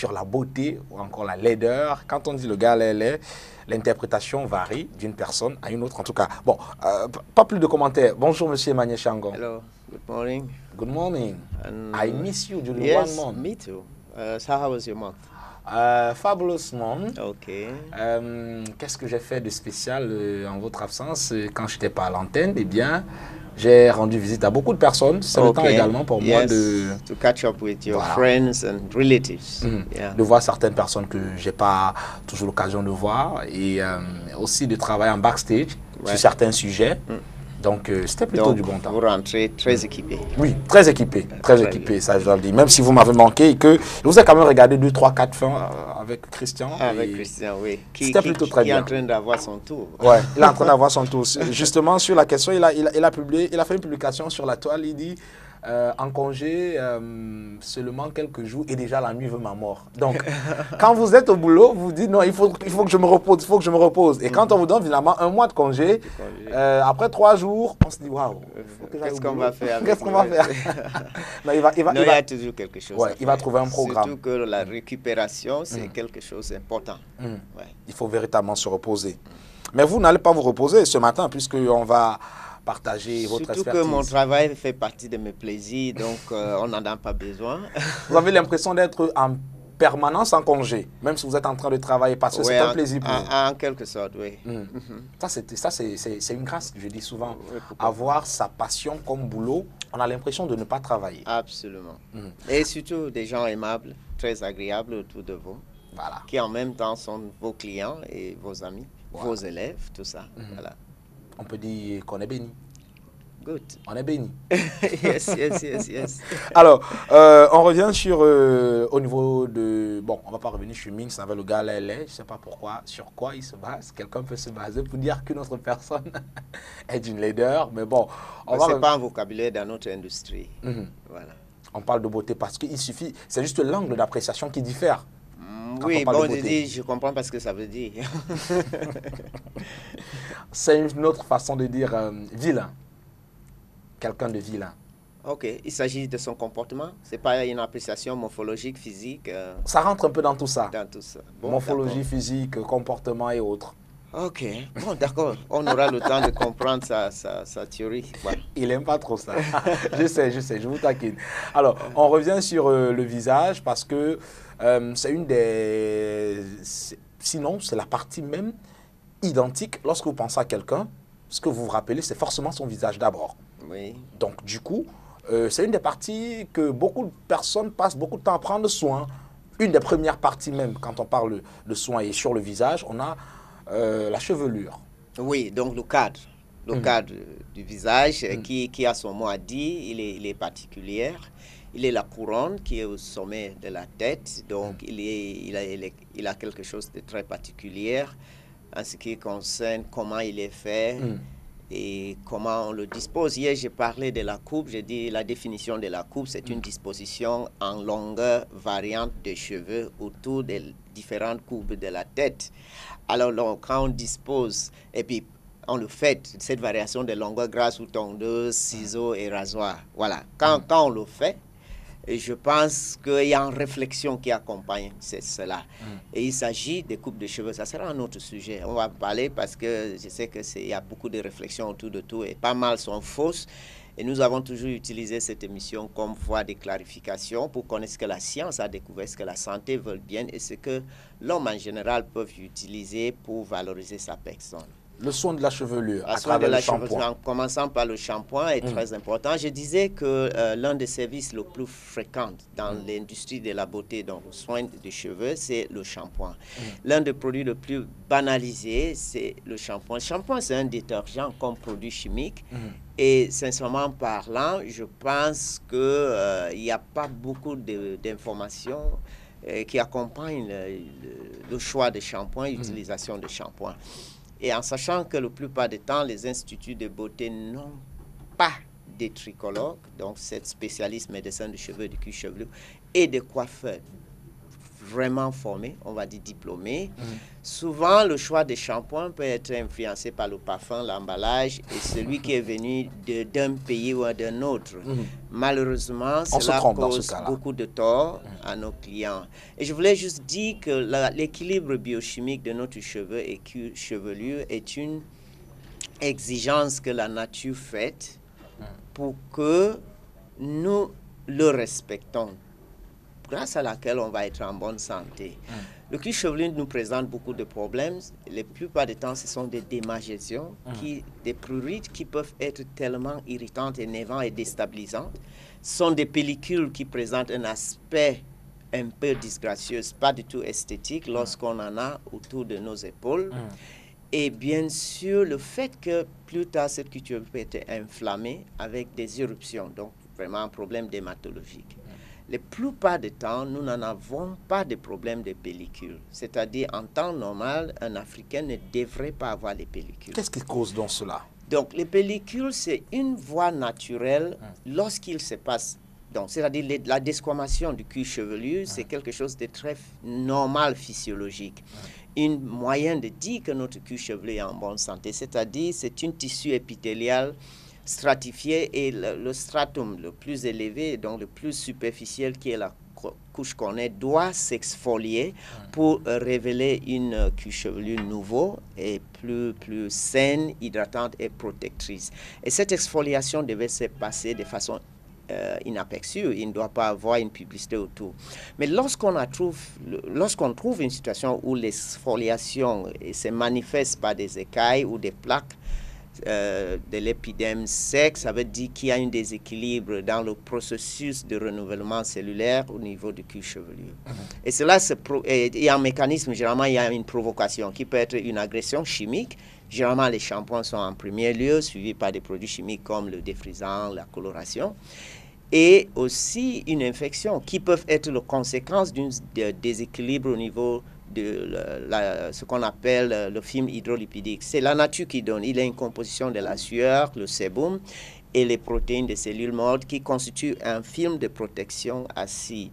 sur la beauté ou encore la laideur. Quand on dit le gars laid, l'interprétation varie d'une personne à une autre en tout cas. Bon, pas plus de commentaires. Bonjour Monsieur Emmanuel Shangon. Hello, good morning. Good morning. And, I miss you during yes, 1 month. me too. So how was your month? Fabulous month. Okay. Qu'est-ce que j'ai fait de spécial en votre absence quand je n'étais pas à l'antenne? Eh bien, j'ai rendu visite à beaucoup de personnes. C'est le temps également pour moi de... to catch up with your friends and relatives. De voir certaines personnes que je n'ai pas toujours l'occasion de voir et aussi de travailler en backstage sur certains sujets. Donc, c'était plutôt du bon temps. Vous rentrez très équipé. Oui, très équipé, très équipé, ça je dois le dire. Même si vous m'avez manqué et que je vous ai quand même regardé 2, 3, 4 fins avec Christian. Avec Christian, oui. C'était plutôt très bien. Qui est en train d'avoir son tour. Ouais, il est en train d'avoir son tour. Justement, sur la question, il a fait une publication sur la toile, il dit... en congé seulement quelques jours et déjà la nuit veut ma mort. Donc, quand vous êtes au boulot, vous dites non, il faut que je me repose, il faut que je me repose. Et quand on vous donne finalement 1 mois de congé, après 3 jours, on se dit waouh, qu'est-ce qu'on va faire? Qu'est-ce qu'on va faire? Non, il y a toujours quelque chose. Ouais, il va trouver un programme. Surtout que la récupération, c'est quelque chose d'important. Ouais. Il faut véritablement se reposer. Mais vous n'allez pas vous reposer ce matin puisqu'on va partager votre expertise. Surtout que mon travail fait partie de mes plaisirs, donc on n'en a pas besoin. Vous avez l'impression d'être en permanence en congé, même si vous êtes en train de travailler, parce que c'est un plaisir pour vous. En quelque sorte, oui. Ça, c'est une grâce, je dis souvent. Avoir sa passion comme boulot, on a l'impression de ne pas travailler. Absolument. Et surtout des gens aimables, très agréables autour de vous, qui en même temps sont vos clients et vos amis, vos élèves, tout ça. Voilà. On peut dire qu'on est béni. Good. On est béni. yes. Alors, on revient sur, au niveau de... Bon, on ne va pas revenir sur Minx avec le gars là, je ne sais pas pourquoi, sur quoi il se base. Quelqu'un peut se baser pour dire qu'une autre personne est d'une laideur, mais bon... Ce n'est pas un vocabulaire dans notre industrie. Voilà. On parle de beauté parce qu'il suffit... C'est juste l'angle d'appréciation qui diffère. Oui, bon, je comprends pas ce que ça veut dire. C'est une autre façon de dire vilain. Quelqu'un de vilain. Ok, il s'agit de son comportement. C'est pas une appréciation morphologique, physique. Ça rentre un peu dans tout ça. Dans tout ça. Bon, morphologie, physique, comportement et autres. Ok, bon, d'accord. On aura le temps de comprendre sa théorie. Ouais. Il n'aime pas trop ça. Je sais, je vous taquine. Alors, on revient sur le visage parce que c'est une des... Sinon, c'est la partie même identique. Lorsque vous pensez à quelqu'un, ce que vous vous rappelez, c'est forcément son visage d'abord. Oui. Donc, du coup, c'est une des parties que beaucoup de personnes passent beaucoup de temps à prendre soin. Une des premières parties même, quand on parle de soin et sur le visage, on a la chevelure. Oui, donc le cadre du visage qui a son mot à dire, il est particulier. Il est la couronne qui est au sommet de la tête, donc il a quelque chose de très particulier en ce qui concerne comment il est fait et comment on le dispose. Hier, j'ai parlé de la coupe, j'ai dit la définition de la coupe, c'est une disposition en longueur variante des cheveux autour des différentes courbes de la tête. Alors, quand on dispose, et puis on le fait, cette variation de longueur grâce aux tondeuses, ciseaux et rasoirs. Voilà, quand on le fait, et je pense qu'il y a une réflexion qui accompagne cela. Et il s'agit des coupes de cheveux. Ça sera un autre sujet. On va parler parce que je sais qu'il y a beaucoup de réflexions autour de tout et pas mal sont fausses. Et nous avons toujours utilisé cette émission comme voie de clarification pour connaître ce que la science a découvert, ce que la santé veut bien et ce que l'homme en général peut utiliser pour valoriser sa personne. Le soin de la chevelure à travers le shampoing. En commençant par le shampoing est très important. Je disais que l'un des services les plus fréquents dans l'industrie de la beauté, dans le soin des cheveux, c'est le shampoing. L'un des produits les plus banalisés, c'est le shampoing. Le shampoing, c'est un détergent comme produit chimique. Et sincèrement parlant, je pense qu'il n'y a pas beaucoup d'informations qui accompagnent le choix de shampoing, l'utilisation de shampoing. Et en sachant que la plupart du temps, les instituts de beauté n'ont pas de trichologues, donc cette spécialiste médecin de cheveux, du cuir chevelu, et de coiffeurs vraiment formés, on va dire diplômés. Souvent, le choix des shampoings peut être influencé par le parfum, l'emballage et celui qui est venu d'un pays ou d'un autre. Malheureusement, cela cause beaucoup de tort à nos clients. Et je voulais juste dire que l'équilibre biochimique de notre cheveu et chevelure est une exigence que la nature fait pour que nous le respectons, grâce à laquelle on va être en bonne santé. Le cuir chevelu nous présente beaucoup de problèmes. La plupart du temps, ce sont des démangeaisons, des prurites qui peuvent être tellement irritantes, énervantes et déstabilisantes. Ce sont des pellicules qui présentent un aspect un peu disgracieux, pas du tout esthétique lorsqu'on en a autour de nos épaules. Et bien sûr, le fait que plus tard, cette culture peut être inflammée avec des éruptions, donc vraiment un problème dermatologique. La plupart du temps, nous n'en avons pas de problème de pellicule. C'est-à-dire, en temps normal, un Africain ne devrait pas avoir les pellicules. Qu'est-ce qui cause donc cela? Donc, les pellicules, c'est une voie naturelle lorsqu'il se passe. Donc, c'est-à-dire la desquamation du cuir chevelu, c'est quelque chose de très normal, physiologique. Une moyenne de dire que notre cuir chevelu est en bonne santé, c'est-à-dire c'est un tissu épithélial stratifié et le stratum le plus élevé, donc le plus superficiel qui est la couche qu'on est, doit s'exfolier pour révéler une cuir chevelu nouveau et plus saine, hydratante et protectrice. Et cette exfoliation devait se passer de façon inaperçue, il ne doit pas avoir une publicité autour. Mais lorsqu'on trouve une situation où l'exfoliation se manifeste par des écailles ou des plaques de l'épidème sec, ça veut dire qu'il y a un déséquilibre dans le processus de renouvellement cellulaire au niveau du cuir chevelu. Et cela, il y a un mécanisme, généralement il y a une provocation qui peut être une agression chimique. Généralement, les shampoings sont en premier lieu, suivis par des produits chimiques comme le défrisant, la coloration, et aussi une infection qui peuvent être la conséquence d'un déséquilibre au niveau de ce qu'on appelle le film hydrolipidique. C'est la nature qui donne. Il y a une composition de la sueur, le sébum et les protéines des cellules mortes qui constituent un film de protection acide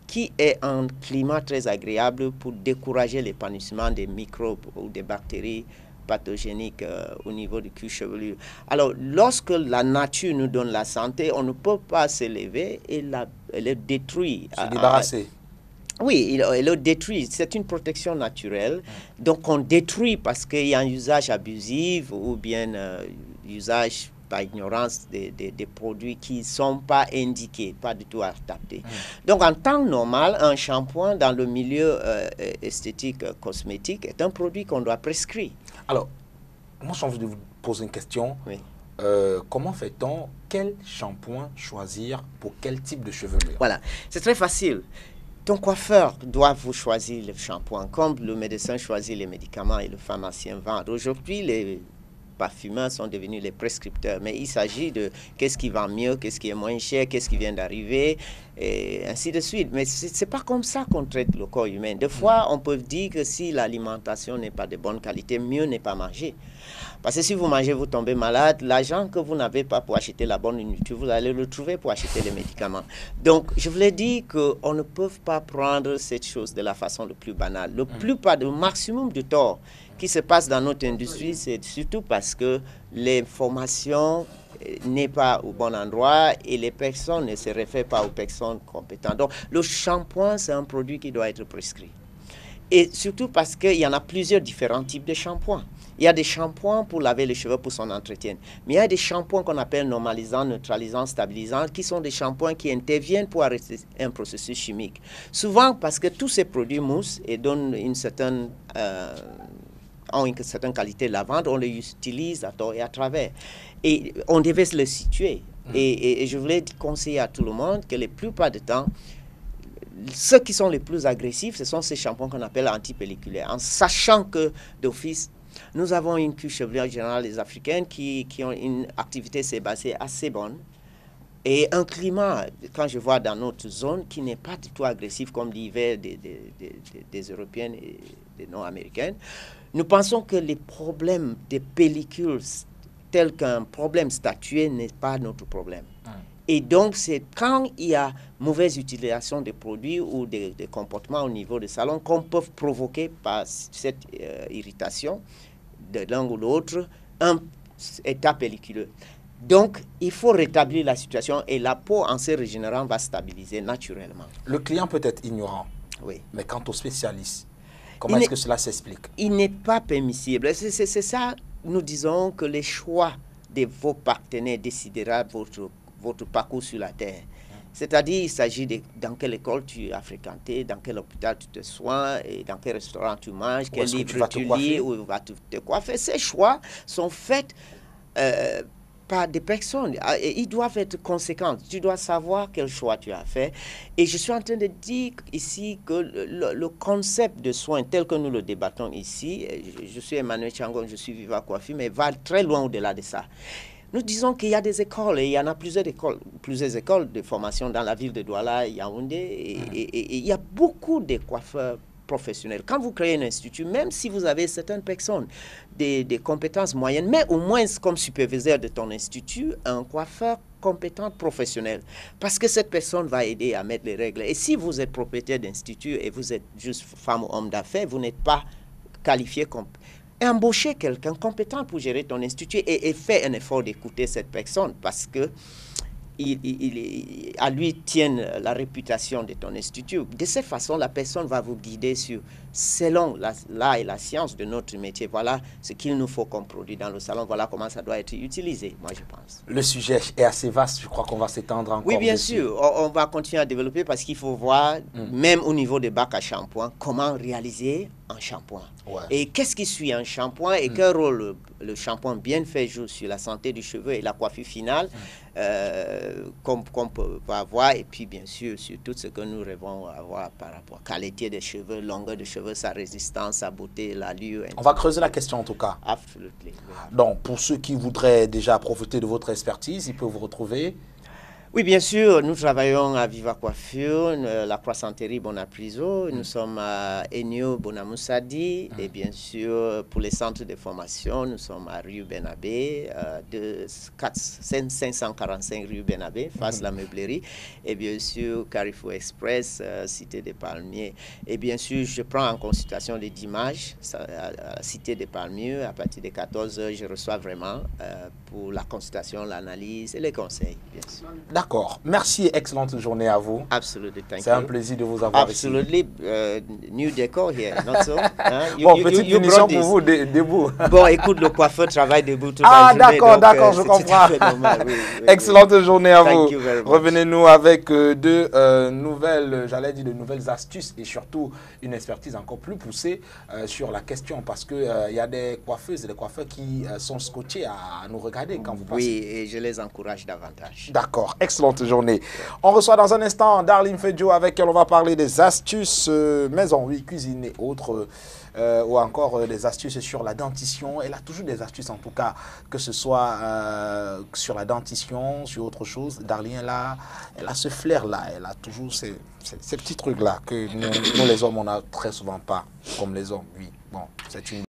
qui est un climat très agréable pour décourager l'épanouissement des microbes ou des bactéries pathogéniques au niveau du cuir chevelu. Alors, lorsque la nature nous donne la santé, on ne peut pas se lever et le détruire. Se débarrasser. Oui, il le détruit. C'est une protection naturelle. Donc, on détruit parce qu'il y a un usage abusif ou bien usage par ignorance des produits qui ne sont pas indiqués, pas du tout adaptés. Donc, en temps normal, un shampoing dans le milieu esthétique cosmétique est un produit qu'on doit prescrire. Alors, moi, j'ai envie de vous poser une question. Oui. Comment fait-on? Quel shampoing choisir pour quel type de chevelure? Voilà, c'est très facile. Ton coiffeur doit vous choisir le shampoing, comme le médecin choisit les médicaments et le pharmacien vend. Aujourd'hui, les parfumeurs sont devenus les prescripteurs, mais il s'agit de qu'est-ce qui va mieux, qu'est-ce qui est moins cher, qu'est-ce qui vient d'arriver, et ainsi de suite. Mais ce n'est pas comme ça qu'on traite le corps humain. Des fois, on peut dire que si l'alimentation n'est pas de bonne qualité, mieux n'est pas manger. Parce que si vous mangez, vous tombez malade, l'argent que vous n'avez pas pour acheter la bonne nourriture, vous allez le trouver pour acheter les médicaments. Donc, je voulais dire qu'on ne peut pas prendre cette chose de la façon la plus banale. Le maximum de tort qui se passe dans notre industrie, c'est surtout parce que l'information n'est pas au bon endroit et les personnes ne se réfèrent pas aux personnes compétentes. Donc, le shampoing, c'est un produit qui doit être prescrit. Et surtout parce qu'il y en a plusieurs différents types de shampoings. Il y a des shampoings pour laver les cheveux pour son entretien. Mais il y a des shampoings qu'on appelle normalisants, neutralisants, stabilisants, qui sont des shampoings qui interviennent pour arrêter un processus chimique. Souvent parce que tous ces produits moussent et donnent une certaine qualité lavante, on les utilise à tort et à travers. Et on devait se le situer. Et je voulais conseiller à tout le monde que la plupart du temps, ceux qui sont les plus agressifs, ce sont ces shampoings qu'on appelle antipelliculaires, en sachant que d'office, nous avons une cuir chevelu en général, les Africaines, qui ont une activité sébacée assez bonne et un climat, quand je vois dans notre zone, qui n'est pas du tout agressif comme l'hiver des Européennes et des Nord-Américaines. Nous pensons que les problèmes des pellicules, tels qu'un problème statué, n'est pas notre problème. Et donc, c'est quand il y a mauvaise utilisation des produits ou des comportements au niveau du salon qu'on peut provoquer par cette irritation de l'un ou l'autre un état pelliculeux. Donc, il faut rétablir la situation et la peau, en se régénérant, va stabiliser naturellement. Le client peut être ignorant, Oui. mais quant aux spécialistes, comment est-ce que cela s'explique? Il n'est pas permissible. C'est ça, nous disons que les choix de vos partenaires décidera votre parcours sur la terre. C'est-à-dire, il s'agit de dans quelle école tu as fréquenté, dans quel hôpital tu te soignes, et dans quel restaurant tu manges, quel livre tu lis, où vas tu te coiffer. Ces choix sont faits par des personnes. Et ils doivent être conséquents. Tu dois savoir quel choix tu as fait. Et je suis en train de dire ici que le concept de soins tel que nous le débattons ici, je suis Emmanuel Changon, je suis Viva Coiffure, mais va très loin au-delà de ça. Nous disons qu'il y a des écoles, et il y en a plusieurs écoles de formation dans la ville de Douala, Yaoundé, et il y a beaucoup de coiffeurs professionnels. Quand vous créez un institut, même si vous avez certaines personnes des compétences moyennes, mais au moins comme superviseur de ton institut, un coiffeur compétent professionnel, parce que cette personne va aider à mettre les règles. Et si vous êtes propriétaire d'institut et vous êtes juste femme ou homme d'affaires, vous n'êtes pas qualifié comme... Embaucher quelqu'un compétent pour gérer ton institut et faire un effort d'écouter cette personne parce que à lui tienne la réputation de ton institut. De cette façon, la personne va vous guider sur, selon l'art et la science de notre métier, voilà ce qu'il nous faut comme produit dans le salon, voilà comment ça doit être utilisé, moi je pense. Le sujet est assez vaste, je crois qu'on va s'étendre encore. Oui, bien sûr, on va continuer à développer parce qu'il faut voir, même au niveau des bacs à shampoing, comment réaliser un shampoing. Ouais. Et qu'est-ce qui suit un shampoing et quel rôle le shampoing bien fait joue sur la santé du cheveu et la coiffure finale qu'on peut avoir, et puis bien sûr sur tout ce que nous rêvons avoir par rapport à la qualité des cheveux, longueur de cheveux, sa résistance, sa beauté, l'allure. On va creuser la question en tout cas. Absolument. Donc pour ceux qui voudraient déjà profiter de votre expertise, ils peuvent vous retrouver. Oui, bien sûr, nous travaillons à Viva Coiffure, la Croissanterie Bonapriso, nous sommes à Enyo Bonamoussadi, et bien sûr, pour les centres de formation, nous sommes à rue Benabé, 545 rue Benabé, face la meublerie, et bien sûr, Carrefour Express, Cité des Palmiers. Et bien sûr, je prends en consultation les dimanches à la Cité des Palmiers, à partir de 14 h, je reçois vraiment pour la consultation, l'analyse et les conseils, bien sûr. D'accord. Merci, excellente journée à vous. Absolutely, thank you. C'est un plaisir de vous avoir ici. Absolutely, new decor here, not so? Bon, petite émission pour vous, debout. Bon, écoute, le coiffeur travaille debout toute la journée. D'accord, d'accord, je comprends. Oui, excellente journée à vous. Vous. Revenez-nous avec deux nouvelles, j'allais dire de nouvelles astuces et surtout une expertise encore plus poussée sur la question parce que il y a des coiffeuses et des coiffeurs qui sont scotchés à nous regarder quand vous passez. Oui, et je les encourage davantage. D'accord, excellente journée. On reçoit dans un instant Darlene Fedjo avec elle on va parler des astuces maison, oui, cuisine et autres, ou encore des astuces sur la dentition. Elle a toujours des astuces en tout cas, que ce soit sur la dentition, sur autre chose. Darlene, elle a ce flair-là, elle a toujours ces petits trucs-là que nous les hommes, on n'a très souvent pas, comme les hommes, oui. Bon, c'est une